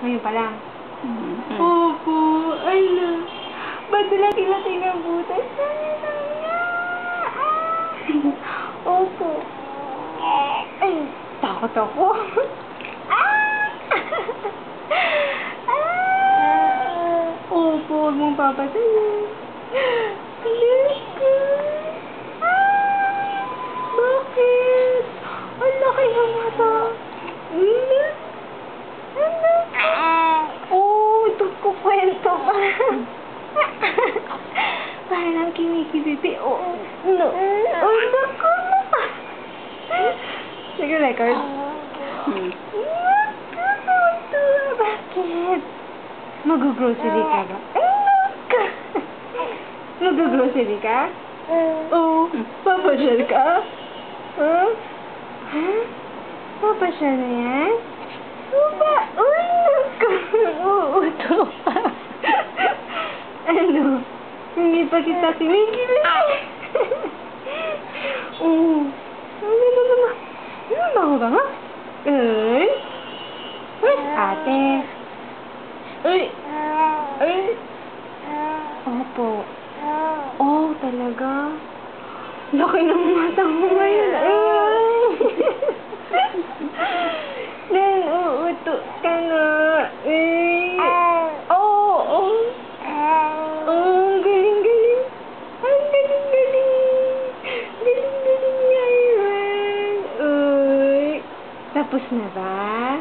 Ngayon pa lang. Mm. Opo. Ay, na. Ba't laki-laki ng butas? Opo. Ay, takot ako. Opo, huwag mong papasayin. Bakit? Ang laki ng mata. Oh, ito ko kwento pa. Parang kinikibibi. Oh, no. Oh, naku. Sige, record. Bakit? Mag-grocery ka ba? Mag-grocery ka? Oo. Papasyal ka? Huh? Huh? Papasyal na yan? Ba? Uy, naku. Oo, ito pa. Ano? Hindi pa kita kinikilig. Oo. Ano ba nga? Ay? Ay, ate. Ay. Ay. Opo. Oh, talaga? Laki ng mata mo ngayon. Ay. Then, uuto ka nga. Ay. Oh, oh. Oh, ang galing-galing. Ang galing-galing. Galing-galing nga yun. Uy. Tapos na ba?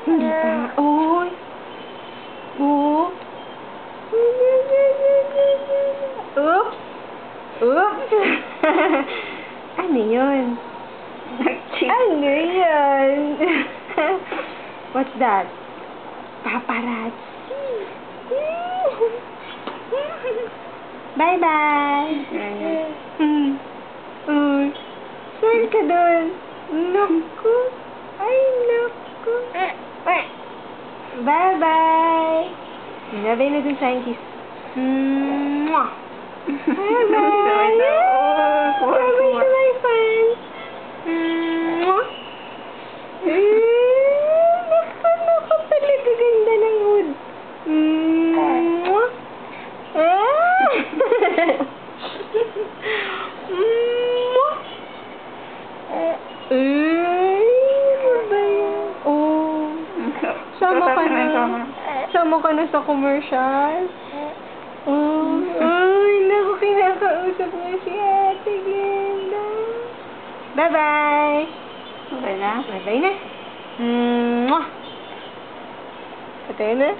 Hindi pa. Uy. Oh. Oops. Oops. Ano yun? Ano yun? What's that? Paparazzi. Bye-bye. Saan ka doon? Naku. Ay, naku. Bye-bye. Nabay na dun sa aking kiss. Mwah. Bye-bye. Bye-bye to my fans. Mwah. Naku, talaga ganda ng hood. Mwah. Mwah. Oh. Sama ka na sa commercial? Oh. Ay, naku, kinakausap niya si Ate Glenda. Bye-bye. Okay na? Bye-bye na. Mwah. Patay na.